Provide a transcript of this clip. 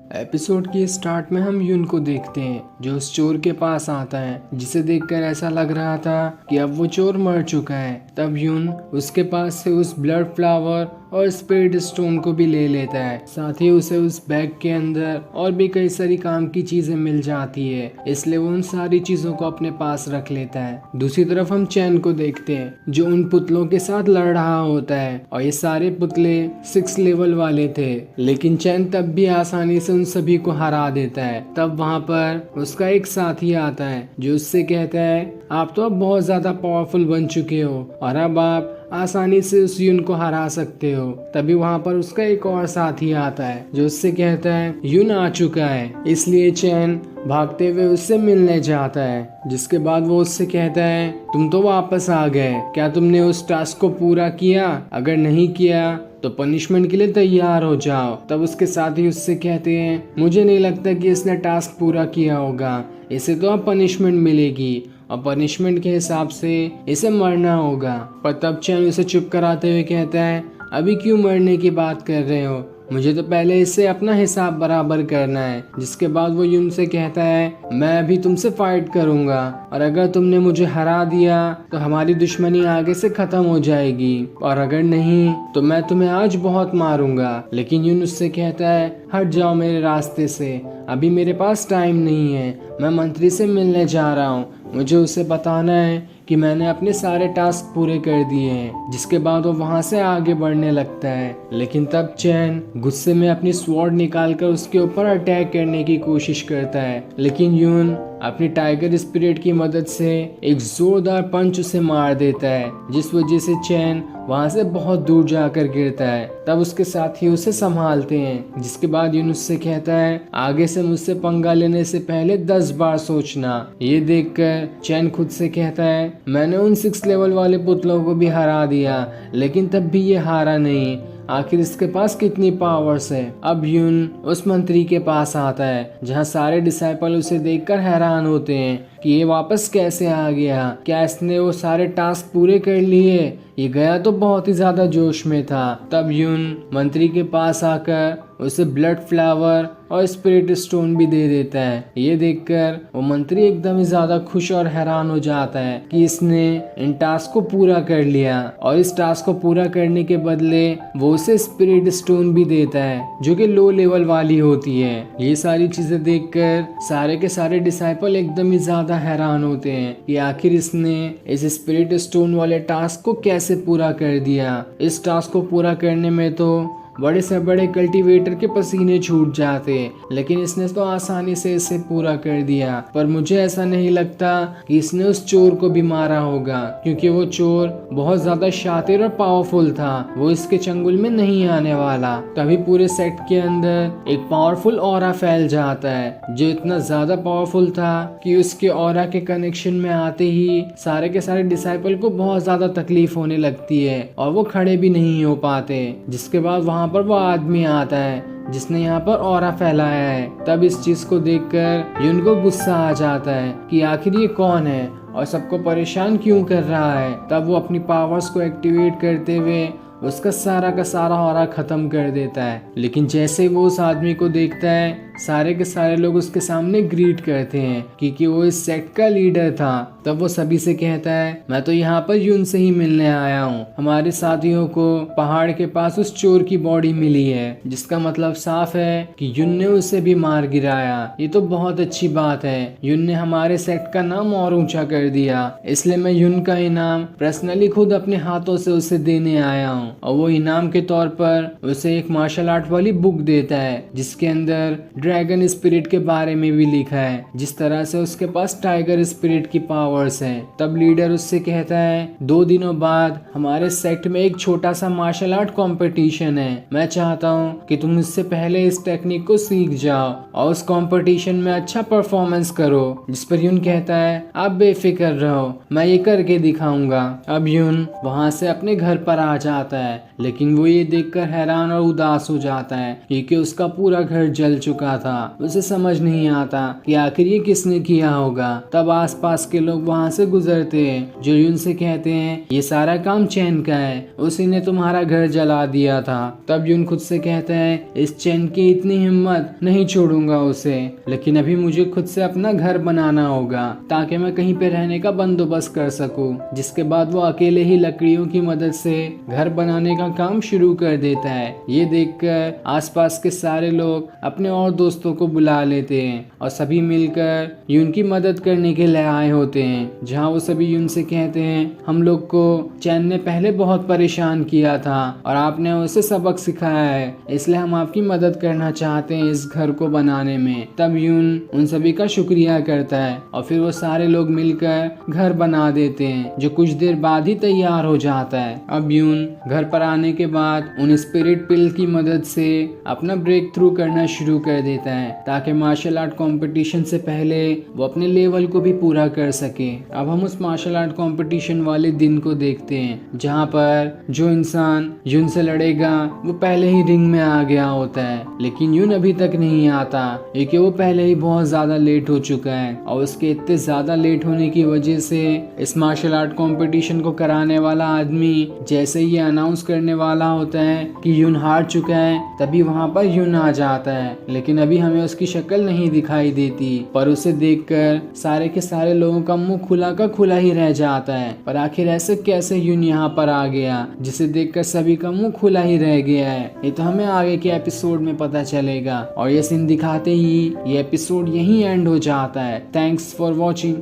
Episode के start में हम यून को देखते हैं जो उस चोर के पास आता है, जिसे देखकर ऐसा लग रहा था कि अब वो चोर मर चुका है। तब यून उसके पास से उस ब्लड फ्लावर और स्पिरिट स्टोन को भी ले लेता है। साथ ही उसे उस बैग के अंदर और भी कई सारी काम की चीजें मिल जाती है, इसलिए वो उन सारी चीजों को अपने पास रख लेता है। दूसरी तरफ हम चैन को देखते हैं जो उन पुतलों के साथ लड़ रहा होता है, और ये सारे पुतले 6 लेवल वाले थे, लेकिन चैन तब भी आसानी से उन सभी को हरा देता है। तब वहाँ पर उसका एक साथी आता है जो उससे कहता है, आप तो अब बहुत ज्यादा पावरफुल बन चुके हो और अब आप आसानी से उस यून को हरा सकते हो। तभी वहाँ पर उसका एक और साथी आता है जो उससे कहता है, यून आ चुका है। इसलिए चैन भागते हुए उससे मिलने जाता है, जिसके बाद वो उससे कहता है, तुम तो वापस आ गए, क्या तुमने उस टास्क को पूरा किया? अगर नहीं किया तो पनिशमेंट के लिए तैयार हो जाओ। तब उसके साथी उससे कहते हैं, मुझे नहीं लगता कि इसने टास्क पूरा किया होगा, इसे तो अब पनिशमेंट मिलेगी और पनिशमेंट के हिसाब से इसे मरना होगा। पर तब चैन उसे चुप कराते हुए कहता है, अभी क्यों मरने की बात कर रहे हो, मुझे तो पहले इससे अपना हिसाब बराबर करना है। जिसके बाद वो यून से कहता है, मैं अभी तुमसे फाइट करूंगा और अगर तुमने मुझे हरा दिया तो हमारी दुश्मनी आगे से खत्म हो जाएगी, और अगर नहीं तो मैं तुम्हें आज बहुत मारूंगा। लेकिन यून उससे कहता है, हट जाओ मेरे रास्ते से, अभी मेरे पास टाइम नहीं है, मैं मंत्री से मिलने जा रहा हूँ, मुझे उसे बताना है कि मैंने अपने सारे टास्क पूरे कर दिए हैं। जिसके बाद वो वहां से आगे बढ़ने लगता है, लेकिन तब चैन गुस्से में अपनी स्वॉर्ड निकालकर उसके ऊपर अटैक करने की कोशिश करता है, लेकिन यून अपनी टाइगर स्पिरिट की मदद से एक जोरदार पंच उसे मार देता है, जिस वजह से चैन वहां से बहुत दूर जाकर गिरता है। तब उसके साथी उसे संभालते हैं, जिसके बाद यून उससे कहता है, आगे से मुझसे पंगा लेने से पहले 10 बार सोचना। ये देखकर चैन खुद से कहता है, मैंने उन 6 लेवल वाले पुतलों को भी हरा दिया, लेकिन तब भी ये हारा नहीं, आखिर इसके पास कितनी पावर्स है। अब यून उस मंत्री के पास आता है जहाँ सारे डिसाइपल उसे देखकर हैरान होते हैं कि ये वापस कैसे आ गया, क्या इसने वो सारे टास्क पूरे कर लिए? ये गया तो बहुत ही ज्यादा जोश में था। तब यून मंत्री के पास आकर उसे ब्लड फ्लावर और स्पिरिट स्टोन भी दे देता है। ये देखकर वो मंत्री एकदम ही ज्यादा खुश और हैरान हो जाता है कि इसने इन टास्क को पूरा कर लिया, और इस टास्क को पूरा करने के बदले वो उसे स्पिरिट स्टोन भी देता है जो कि लो लेवल वाली होती है। ये सारी चीजें देखकर सारे के सारे डिसाइपल एकदम ही ज्यादा हैरान होते हैं कि आखिर इसने इस स्पिरिट स्टोन वाले टास्क को कैसे पूरा कर दिया। इस टास्क को पूरा करने में तो बड़े से बड़े कल्टीवेटर के पसीने छूट जाते, लेकिन इसने तो आसानी से इसे पूरा कर दिया। पर मुझे ऐसा नहीं लगता कि इसने उस चोर को भी मारा होगा, क्योंकि वो चोर बहुत ज्यादा शातिर और पावरफुल था, वो इसके चंगुल में नहीं आने वाला। तभी पूरे सेट के अंदर एक पावरफुल ऑरा फैल जाता है, जो इतना ज्यादा पावरफुल था कि उसके ऑरा के कनेक्शन में आते ही सारे के सारे डिसाइपल को बहुत ज्यादा तकलीफ होने लगती है और वो खड़े भी नहीं हो पाते। जिसके बाद वहाँ पर वो आदमी आता है जिसने यहाँ पर ऑरा फैलाया है। तब इस चीज को देखकर यून को गुस्सा आ जाता है कि आखिर ये कौन है और सबको परेशान क्यों कर रहा है। तब वो अपनी पावर्स को एक्टिवेट करते हुए उसका सारा का सारा ऑरा खत्म कर देता है। लेकिन जैसे वो उस आदमी को देखता है, सारे के सारे लोग उसके सामने ग्रीट करते हैं क्योंकि वो इस सेक्ट का लीडर था। तब वो सभी से कहता है, मैं तो यहाँ पर यून से ही मिलने आया हूँ, हमारे साथियों को पहाड़ के पास उस चोर की बॉडी मिली है, जिसका मतलब साफ है कि यून ने उसे भी मार गिराया। ये तो बहुत अच्छी बात है, यून ने हमारे सेक्ट का नाम और ऊंचा कर दिया, इसलिए मैं यून का इनाम पर्सनली खुद अपने हाथों से उसे देने आया हूँ। और वो इनाम के तौर पर उसे एक मार्शल आर्ट वाली बुक देता है, जिसके अंदर ड्रैगन स्पिरिट के बारे में भी लिखा है, जिस तरह से उसके पास टाइगर स्पिरिट की पावर्स है। तब लीडर उससे कहता है, 2 दिनों बाद हमारे सेक्ट में एक छोटा सा मार्शल आर्ट कंपटीशन है, मैं चाहता हूँ कि तुम इससे पहले इस टेक्निक को सीख जाओ और उस कंपटीशन में अच्छा परफॉर्मेंस करो। जिस पर यून कहता है, आप बेफिक्र रहो, मैं ये करके दिखाऊंगा। अब यून वहाँ से अपने घर पर आ जाता है, लेकिन वो ये देखकर हैरान और उदास हो जाता है क्योंकि उसका पूरा घर जल चुका रहा था। उसे समझ नहीं आता कि आखिर ये किसने किया होगा। तब आसपास के लोग वहाँ से गुजरते हैं जो यून से कहते हैं ये सारा काम चैन का है, उसी ने तुम्हारा घर जला दिया था। तब यून खुद से कहता है इस चैन की इतनी हिम्मत, नहीं छोड़ूंगा उसे, लेकिन अभी मुझे खुद से अपना घर बनाना होगा ताकि मैं कहीं पे रहने का बंदोबस्त कर सकूं। जिसके बाद वो अकेले ही लकड़ियों की मदद से घर बनाने का काम शुरू कर देता है। ये देखकर आसपास के सारे लोग अपने और दोस्तों को बुला लेते हैं और सभी मिलकर यून की मदद करने के लिए आए होते हैं। जहाँ वो सभी यून से कहते हैं हम लोग को चैन ने पहले बहुत परेशान किया था और आपने उसे सबक सिखाया है, इसलिए हम आपकी मदद करना चाहते हैं इस घर को बनाने में। तब यून उन सभी का शुक्रिया करता है और फिर वो सारे लोग मिलकर घर बना देते हैं जो कुछ देर बाद ही तैयार हो जाता है। अब यून घर पर आने के बाद उन स्पिरिट पिल की मदद से अपना ब्रेक थ्रू करना शुरू कर देता है ताकि मार्शल आर्ट कंपटीशन से पहले वो अपने लेवल को भी पूरा कर सके। अब हम उस मार्शल आर्ट कंपटीशन वाले दिन को देखते हैं जहाँ पर जो इंसान यून से लड़ेगा वो पहले ही रिंग में आ गया होता है, लेकिन यून अभी तक नहीं आता क्योंकि वो पहले ही बहुत ज्यादा लेट हो चुका है। और उसके इतने ज्यादा लेट होने की वजह से इस मार्शल आर्ट कंपटीशन को कराने वाला आदमी जैसे ही अनाउंस करने वाला होता है कि यून हार चुका है, तभी वहाँ पर यून आ जाता है। लेकिन अभी हमें उसकी शक्ल नहीं दिखाई देती, पर उसे देखकर सारे के सारे लोगों का मुंह खुला का खुला ही रह जाता है। पर आखिर ऐसे कैसे यून यहाँ पर आ गया जिसे देखकर सभी का मुंह खुला ही रह गया है, ये तो हमें आगे के एपिसोड में पता चलेगा। और ये सीन दिखाते ही ये एपिसोड यहीं एंड हो जाता है। Thanks for watching.